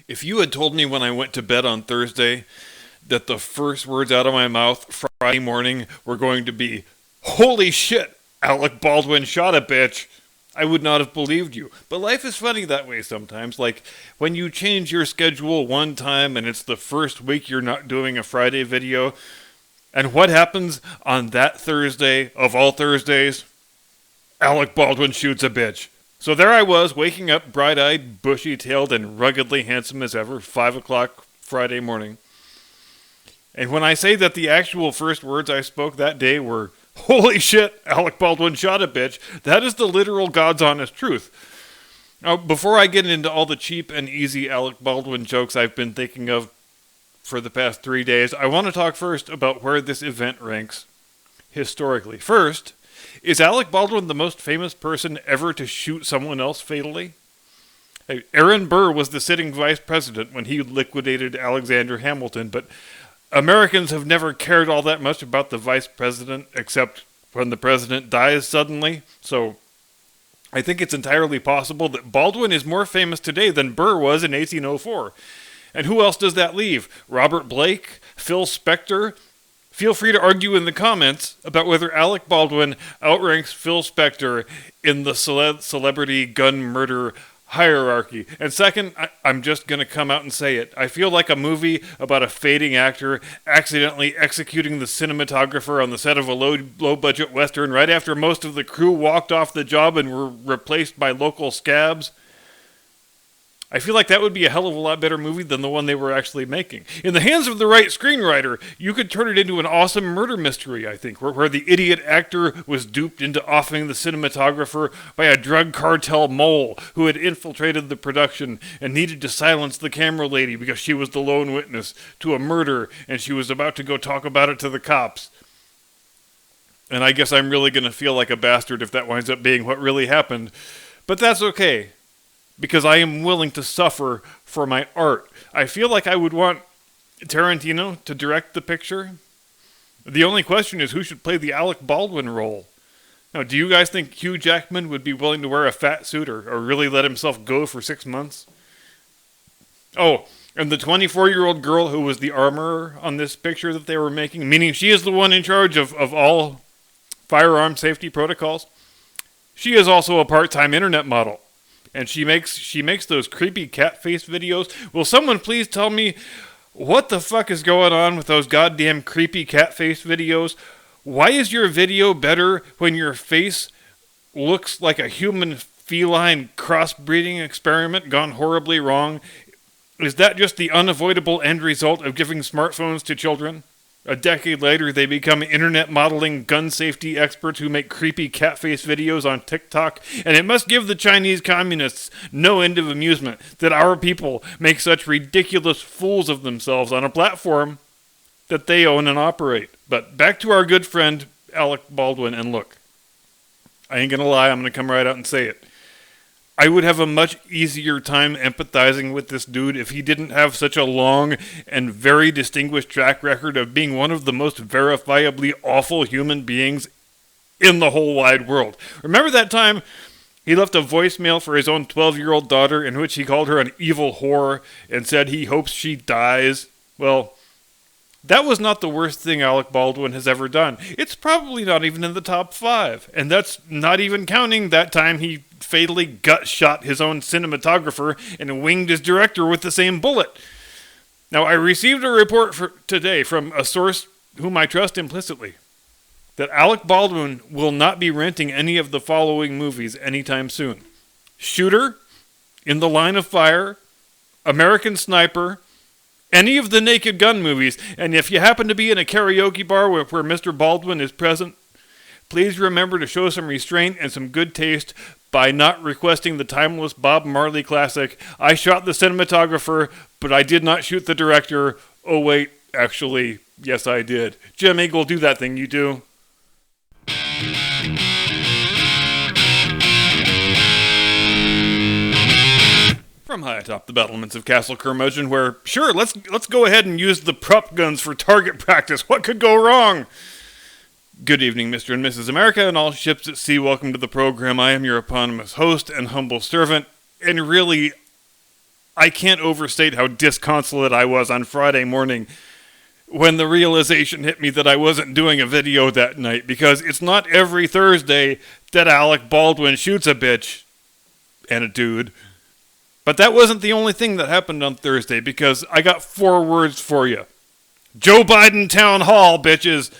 If you had told me when I went to bed on Thursday that the first words out of my mouth Friday morning were going to be, "Holy shit, Alec Baldwin shot a bitch," I would not have believed you. But life is funny that way sometimes. Like, when you change your schedule one time and it's the first week you're not doing a Friday video, and what happens on that Thursday of all Thursdays? Alec Baldwin shoots a bitch. So there I was, waking up bright-eyed, bushy-tailed, and ruggedly handsome as ever, 5 o'clock Friday morning. And when I say that the actual first words I spoke that day were, "Holy shit, Alec Baldwin shot a bitch," that is the literal God's honest truth. Now, before I get into all the cheap and easy Alec Baldwin jokes I've been thinking of for the past 3 days, I want to talk first about where this event ranks historically. First, is Alec Baldwin the most famous person ever to shoot someone else fatally? Hey, Aaron Burr was the sitting vice president when he liquidated Alexander Hamilton, but Americans have never cared all that much about the vice president except when the president dies suddenly. So I think it's entirely possible that Baldwin is more famous today than Burr was in 1804. And who else does that leave? Robert Blake? Phil Spector? Feel free to argue in the comments about whether Alec Baldwin outranks Phil Spector in the celebrity gun murder hierarchy. And second, I'm just going to come out and say it. I feel like a movie about a fading actor accidentally executing the cinematographer on the set of a low-budget Western right after most of the crew walked off the job and were replaced by local scabs. I feel like that would be a hell of a lot better movie than the one they were actually making. In the hands of the right screenwriter, you could turn it into an awesome murder mystery, I think, where the idiot actor was duped into offing the cinematographer by a drug cartel mole who had infiltrated the production and needed to silence the camera lady because she was the lone witness to a murder and she was about to go talk about it to the cops. And I guess I'm really going to feel like a bastard if that winds up being what really happened. But that's okay, because I am willing to suffer for my art. I feel like I would want Tarantino to direct the picture. The only question is who should play the Alec Baldwin role. Now, do you guys think Hugh Jackman would be willing to wear a fat suit or really let himself go for 6 months? Oh, and the 24-year-old girl who was the armorer on this picture that they were making, meaning she is the one in charge of all firearm safety protocols, she is also a part-time internet model. And she makes those creepy cat-faced videos. Will someone please tell me what the fuck is going on with those goddamn creepy cat-faced videos? Why is your video better when your face looks like a human feline crossbreeding experiment gone horribly wrong? Is that just the unavoidable end result of giving smartphones to children? A decade later, they become internet modeling gun safety experts who make creepy cat-face videos on TikTok, and it must give the Chinese communists no end of amusement that our people make such ridiculous fools of themselves on a platform that they own and operate. But back to our good friend Alec Baldwin, and look, I ain't gonna lie, I'm gonna come right out and say it. I would have a much easier time empathizing with this dude if he didn't have such a long and very distinguished track record of being one of the most verifiably awful human beings in the whole wide world. Remember that time he left a voicemail for his own 12-year-old daughter in which he called her an evil whore and said he hopes she dies? Well, that was not the worst thing Alec Baldwin has ever done. It's probably not even in the top 5. And that's not even counting that time he fatally gut-shot his own cinematographer and winged his director with the same bullet. Now, I received a report today from a source whom I trust implicitly that Alec Baldwin will not be renting any of the following movies anytime soon: Shooter, In the Line of Fire, American Sniper, any of the Naked Gun movies. And if you happen to be in a karaoke bar where Mr. Baldwin is present, please remember to show some restraint and some good taste by not requesting the timeless Bob Marley classic, "I shot the cinematographer, but I did not shoot the director. Oh wait, actually, yes I did." Jim Eagle, do that thing you do. From high atop the battlements of Castle Curmudgeon, where, sure, let's go ahead and use the prop guns for target practice. What could go wrong? Good evening, Mr. and Mrs. America, and all ships at sea. Welcome to the program. I am your eponymous host and humble servant, and really, I can't overstate how disconsolate I was on Friday morning when the realization hit me that I wasn't doing a video that night, because it's not every Thursday that Alec Baldwin shoots a bitch and a dude. But that wasn't the only thing that happened on Thursday, because I got 4 words for you. Joe Biden Town Hall, bitches.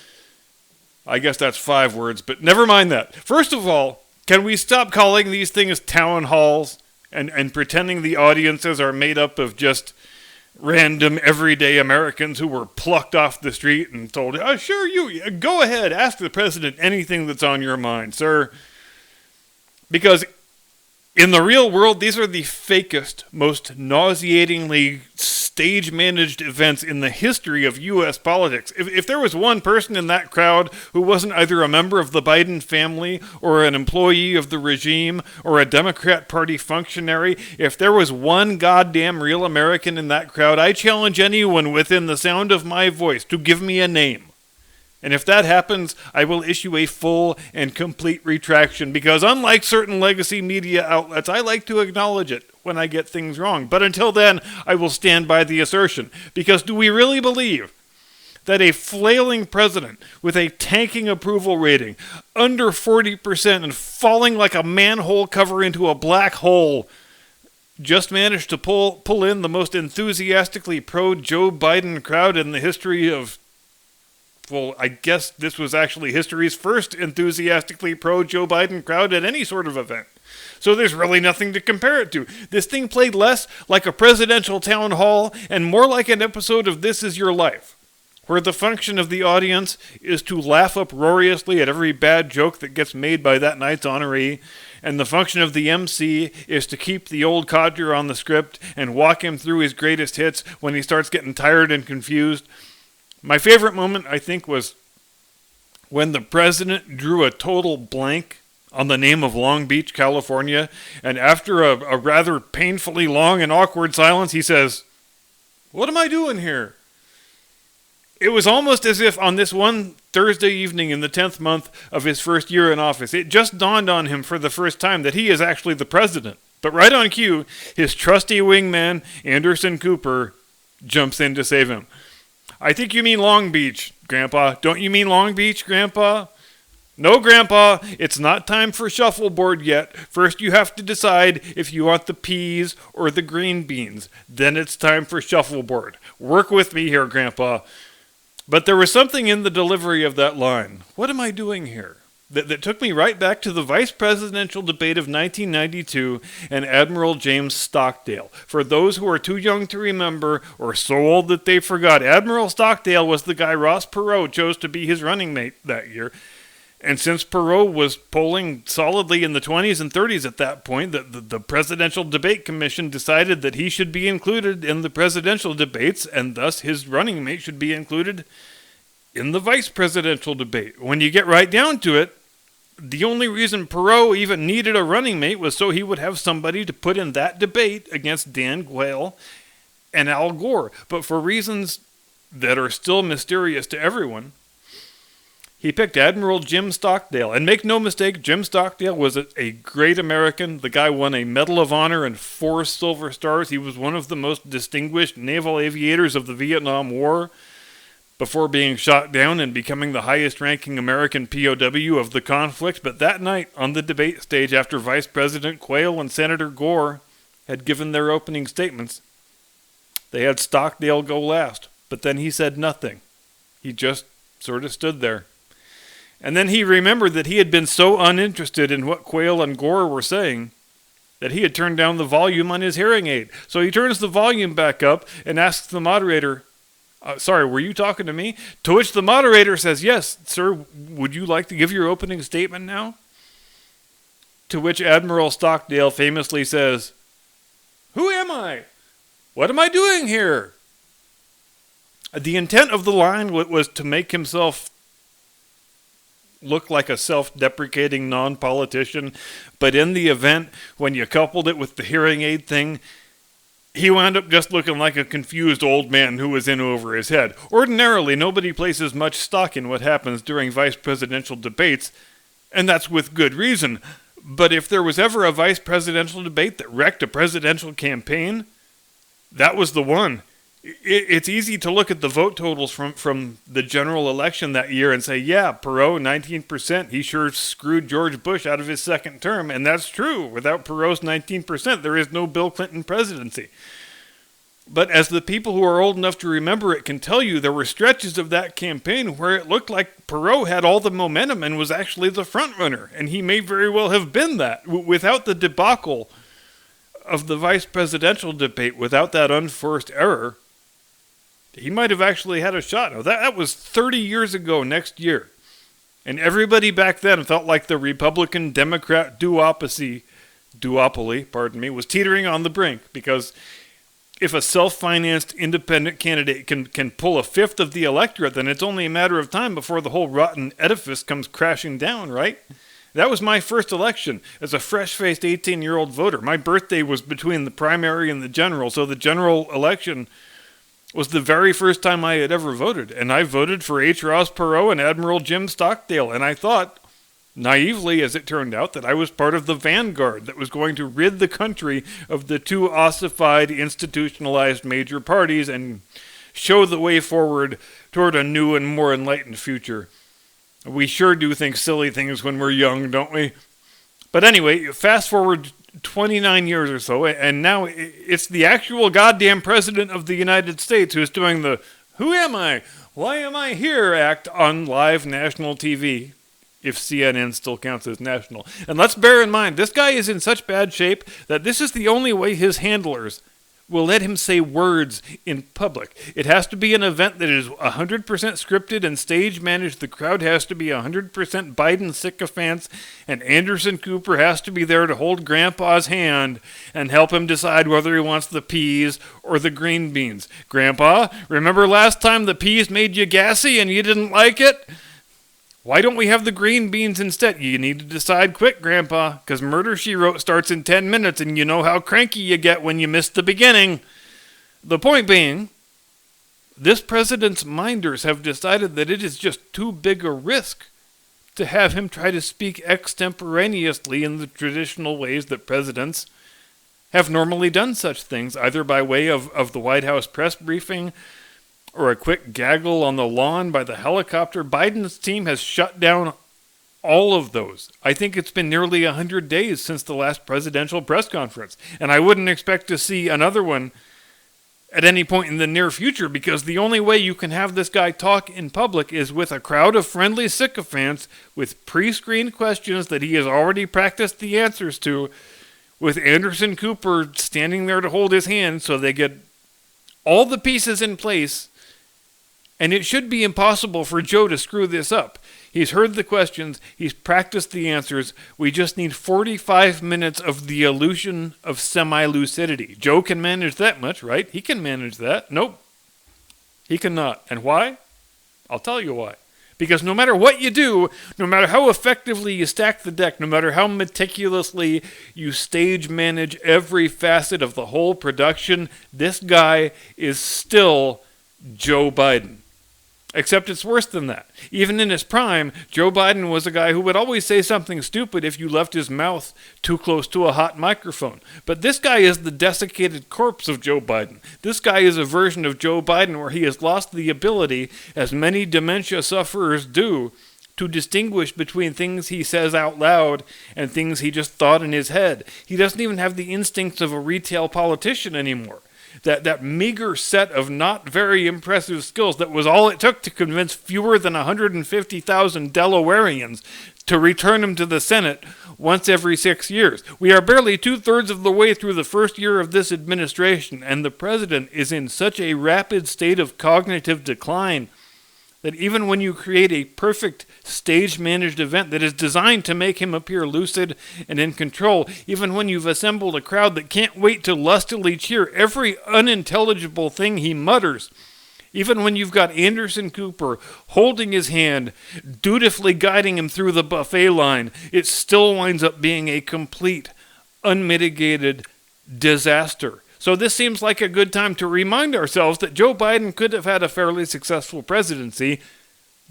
I guess that's 5 words, but never mind that. First of all, can we stop calling these things town halls and pretending the audiences are made up of just random everyday Americans who were plucked off the street and told, oh, sure, you go ahead, ask the president anything that's on your mind, sir. Because in the real world, these are the fakest, most nauseatingly stage-managed events in the history of U.S. politics. If there was one person in that crowd who wasn't either a member of the Biden family or an employee of the regime or a Democrat Party functionary, if there was one goddamn real American in that crowd, I challenge anyone within the sound of my voice to give me a name. And if that happens, I will issue a full and complete retraction, because unlike certain legacy media outlets, I like to acknowledge it when I get things wrong. But until then, I will stand by the assertion. Because do we really believe that a flailing president with a tanking approval rating, under 40% and falling like a manhole cover into a black hole, just managed to pull in the most enthusiastically pro-Joe Biden crowd in the history of... Well, I guess this was actually history's first enthusiastically pro-Joe Biden crowd at any sort of event. So there's really nothing to compare it to. This thing played less like a presidential town hall and more like an episode of This Is Your Life, where the function of the audience is to laugh uproariously at every bad joke that gets made by that night's honoree, and the function of the MC is to keep the old codger on the script and walk him through his greatest hits when he starts getting tired and confused. My favorite moment, I think, was when the president drew a total blank on the name of Long Beach, California, and after a rather painfully long and awkward silence, he says, "What am I doing here?" It was almost as if on this one Thursday evening in the 10th month of his first year in office, it just dawned on him for the first time that he is actually the president. But right on cue, his trusty wingman, Anderson Cooper, jumps in to save him. "I think you mean Long Beach, Grandpa. Don't you mean Long Beach, Grandpa?" "No, Grandpa, it's not time for shuffleboard yet. First you have to decide if you want the peas or the green beans. Then it's time for shuffleboard. Work with me here, Grandpa." But there was something in the delivery of that line, "What am I doing here?" that took me right back to the vice presidential debate of 1992 and Admiral James Stockdale. For those who are too young to remember or so old that they forgot, Admiral Stockdale was the guy Ross Perot chose to be his running mate that year. And since Perot was polling solidly in the 20s and 30s at that point, the Presidential Debate Commission decided that he should be included in the presidential debates, and thus his running mate should be included in the vice presidential debate. When you get right down to it, the only reason Perot even needed a running mate was so he would have somebody to put in that debate against Dan Quayle and Al Gore. But for reasons that are still mysterious to everyone, he picked Admiral Jim Stockdale. And make no mistake, Jim Stockdale was a great American. The guy won a Medal of Honor and 4 Silver Stars. He was one of the most distinguished naval aviators of the Vietnam War, before being shot down and becoming the highest-ranking American POW of the conflict. But that night, on the debate stage, after Vice President Quayle and Senator Gore had given their opening statements, they had Stockdale go last. But then he said nothing. He just sort of stood there. And then he remembered that he had been so uninterested in what Quayle and Gore were saying that he had turned down the volume on his hearing aid. So he turns the volume back up and asks the moderator, "Sorry, were you talking to me?" To which the moderator says, "Yes, sir, would you like to give your opening statement now?" To which Admiral Stockdale famously says, "Who am I? What am I doing here?" The intent of the line was to make himself look like a self-deprecating non-politician, but in the event, when you coupled it with the hearing aid thing, he wound up just looking like a confused old man who was in over his head. Ordinarily, nobody places much stock in what happens during vice presidential debates, and that's with good reason. But if there was ever a vice presidential debate that wrecked a presidential campaign, That was the one. It's easy to look at the vote totals from the general election that year and say, yeah, Perot, 19%, he sure screwed George Bush out of his second term. And that's true. Without Perot's 19%, there is no Bill Clinton presidency. But as the people who are old enough to remember it can tell you, there were stretches of that campaign where it looked like Perot had all the momentum and was actually the front runner. And he may very well have been that. Without the debacle of the vice presidential debate, without that unforced error, he might have actually had a shot. Now, that was 30 years ago next year. And everybody back then felt like the Republican-Democrat duopoly, was teetering on the brink, because if a self-financed independent candidate can pull a fifth of the electorate, then it's only a matter of time before the whole rotten edifice comes crashing down, right? That was my first election as a fresh-faced 18-year-old voter. My birthday was between the primary and the general, so the general election was the very first time I had ever voted. And I voted for H. Ross Perot and Admiral Jim Stockdale, and I thought, naively as it turned out, that I was part of the vanguard that was going to rid the country of the two ossified, institutionalized major parties and show the way forward toward a new and more enlightened future. We sure do think silly things when we're young, don't we? But anyway, fast forward 29 years or so, and now it's the actual goddamn president of the United States who's doing the "Who am I? Why am I here?" act on live national TV, if CNN still counts as national. And let's bear in mind, this guy is in such bad shape that this is the only way his handlers will let him say words in public. It has to be an event that is 100% scripted and stage managed. The crowd has to be 100% Biden sycophants, and Anderson Cooper has to be there to hold Grandpa's hand and help him decide whether he wants the peas or the green beans. Grandpa, remember last time the peas made you gassy and you didn't like it? Why don't we have the green beans instead? You need to decide quick, Grandpa, because Murder, She Wrote starts in 10 minutes, and you know how cranky you get when you miss the beginning. The point being, this president's minders have decided that it is just too big a risk to have him try to speak extemporaneously in the traditional ways that presidents have normally done such things, either by way of the White House press briefing or a quick gaggle on the lawn by the helicopter. Biden's team has shut down all of those. I think it's been nearly 100 days since the last presidential press conference, and I wouldn't expect to see another one at any point in the near future, because the only way you can have this guy talk in public is with a crowd of friendly sycophants with pre-screened questions that he has already practiced the answers to, with Anderson Cooper standing there to hold his hand so they get all the pieces in place. And it should be impossible for Joe to screw this up. He's heard the questions. He's practiced the answers. We just need 45 minutes of the illusion of semi-lucidity. Joe can manage that much, right? He can manage that. Nope. He cannot. And why? I'll tell you why. Because no matter what you do, no matter how effectively you stack the deck, no matter how meticulously you stage manage every facet of the whole production, this guy is still Joe Biden. Except it's worse than that. Even in his prime, Joe Biden was a guy who would always say something stupid if you left his mouth too close to a hot microphone. But this guy is the desiccated corpse of Joe Biden. This guy is a version of Joe Biden where he has lost the ability, as many dementia sufferers do, to distinguish between things he says out loud and things he just thought in his head. He doesn't even have the instincts of a retail politician anymore. That meager set of not very impressive skills that was all it took to convince fewer than 150,000 Delawareans to return him to the Senate once every 6 years. We are barely 2/3 of the way through the first year of this administration, and the president is in such a rapid state of cognitive decline that even when you create a perfect stage-managed event that is designed to make him appear lucid and in control, even when you've assembled a crowd that can't wait to lustily cheer every unintelligible thing he mutters, even when you've got Anderson Cooper holding his hand, dutifully guiding him through the buffet line, it still winds up being a complete, unmitigated disaster. So this seems like a good time to remind ourselves that Joe Biden could have had a fairly successful presidency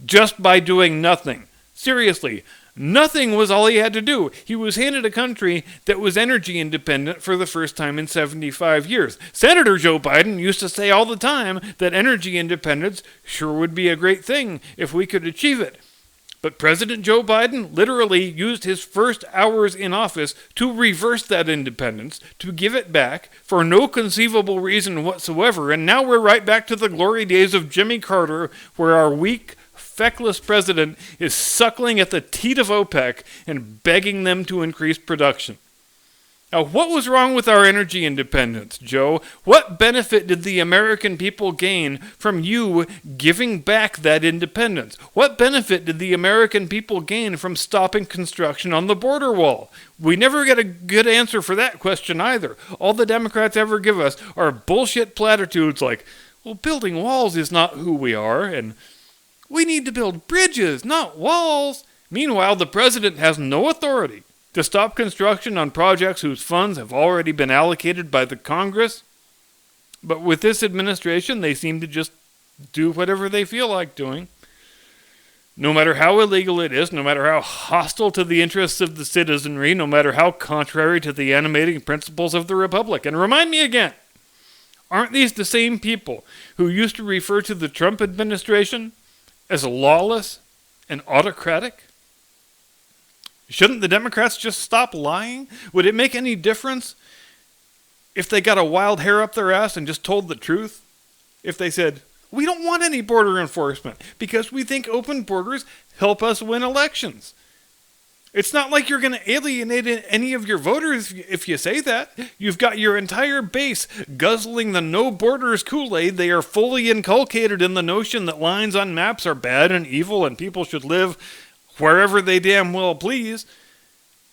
just by doing nothing. Seriously, Nothing was all he had to do. He was handed a country that was energy independent for the first time in 75 years. Senator Joe Biden used to say all the time that energy independence sure would be a great thing if we could achieve it. But President Joe Biden literally used his first hours in office to reverse that independence, to give it back for no conceivable reason whatsoever. And now we're right back to the glory days of Jimmy Carter, where our weak, feckless president is suckling at the teat of OPEC and begging them to increase production. Now, what was wrong with our energy independence, Joe? What benefit did the American people gain from you giving back that independence? What benefit did the American people gain from stopping construction on the border wall? We never get a good answer for that question either. All the Democrats ever give us are bullshit platitudes like, well, building walls is not who we are, and we need to build bridges, not walls. Meanwhile, the president has no authority to stop construction on projects whose funds have already been allocated by the Congress. But with this administration, they seem to just do whatever they feel like doing. No matter how illegal it is, no matter how hostile to the interests of the citizenry, no matter how contrary to the animating principles of the Republic. And remind me again, aren't these the same people who used to refer to the Trump administration as lawless and autocratic? Shouldn't the Democrats just stop lying? Would it make any difference if they got a wild hair up their ass and just told the truth? If they said, we don't want any border enforcement because we think open borders help us win elections. It's not like you're going to alienate any of your voters if you say that. You've got your entire base guzzling the no borders Kool-Aid. They are fully inculcated in the notion that lines on maps are bad and evil and people should live wherever they damn well please.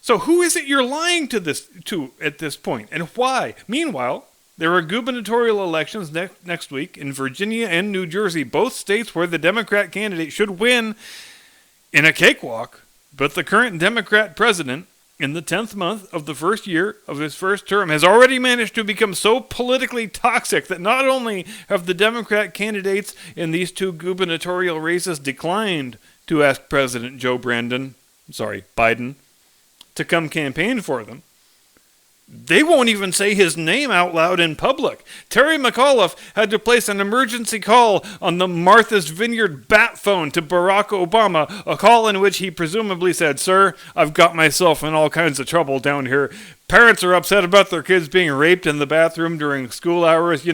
So who is it you're lying to at this point, and why? Meanwhile, there are gubernatorial elections next week in Virginia and New Jersey, both states where the Democrat candidate should win in a cakewalk. But the current Democrat president, in the 10th month of the first year of his first term, has already managed to become so politically toxic that not only have the Democrat candidates in these two gubernatorial races declined to ask President Biden, to come campaign for them, they won't even say his name out loud in public. Terry McAuliffe had to place an emergency call on the Martha's Vineyard bat phone to Barack Obama, a call in which he presumably said, "Sir, I've got myself in all kinds of trouble down here. Parents are upset about their kids being raped in the bathroom during school hours,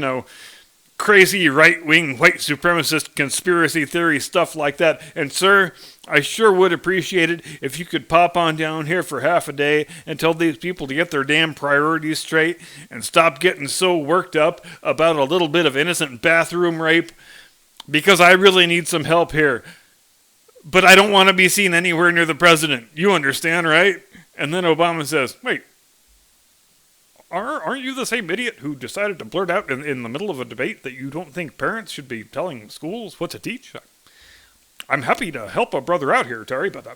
crazy right-wing white supremacist conspiracy theory stuff like that. And sir, I sure would appreciate it if you could pop on down here for half a day and tell these people to get their damn priorities straight and stop getting so worked up about a little bit of innocent bathroom rape, because I really need some help here. But I don't want to be seen anywhere near the president. You understand, right?" And then Obama says, "Wait, aren't you the same idiot who decided to blurt out in the middle of a debate that you don't think parents should be telling schools what to teach? I'm happy to help a brother out here, Terry, but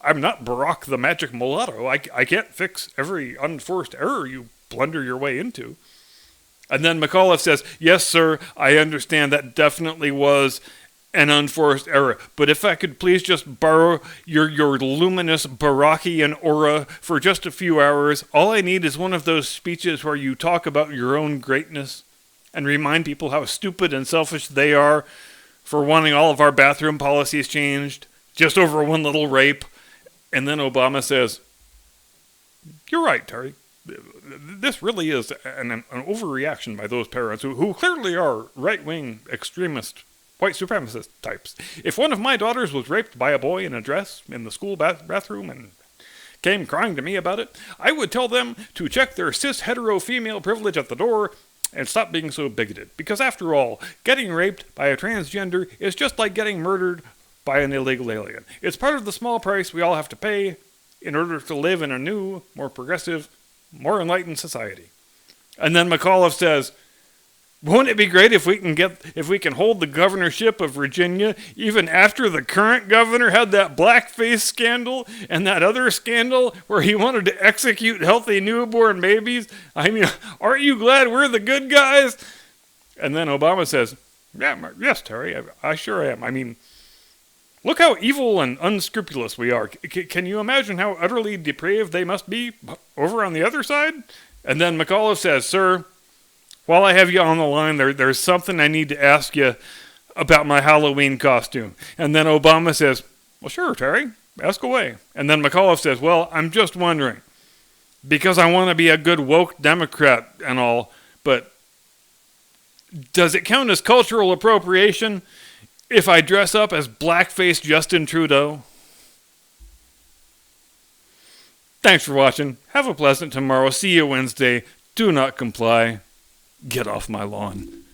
I'm not Barack the Magic Mulatto. I can't fix every unforced error you blunder your way into." And then McAuliffe says, "Yes, sir, I understand that definitely was an unforced error. But if I could please just borrow your luminous Barackian aura for just a few hours, all I need is one of those speeches where you talk about your own greatness and remind people how stupid and selfish they are for wanting all of our bathroom policies changed just over one little rape." And then Obama says, "You're right, Terry. This really is an overreaction by those parents who clearly are right-wing extremist white supremacist types. If one of my daughters was raped by a boy in a dress in the school bathroom and came crying to me about it, I would tell them to check their cis-hetero female privilege at the door and stop being so bigoted. Because after all, getting raped by a transgender is just like getting murdered by an illegal alien. It's part of the small price we all have to pay in order to live in a new, more progressive, more enlightened society." And then McAuliffe says, "Won't it be great if we can hold the governorship of Virginia even after the current governor had that blackface scandal and that other scandal where he wanted to execute healthy newborn babies? I mean, aren't you glad we're the good guys?" And then Obama says, "Yes, Terry, I sure am. I mean, Look how evil and unscrupulous we are. Can you imagine how utterly depraved they must be over on the other side? And then McAuliffe says, Sir, while I have you on the line, there's something I need to ask you about my Halloween costume. And then Obama says, Well, sure, Terry, ask away. And then McAuliffe says, Well, I'm just wondering, because I want to be a good woke Democrat and all, but does it count as cultural appropriation if I dress up as blackface Justin Trudeau? Thanks for watching. Have a pleasant tomorrow. See you Wednesday. Do not comply. Get off my lawn.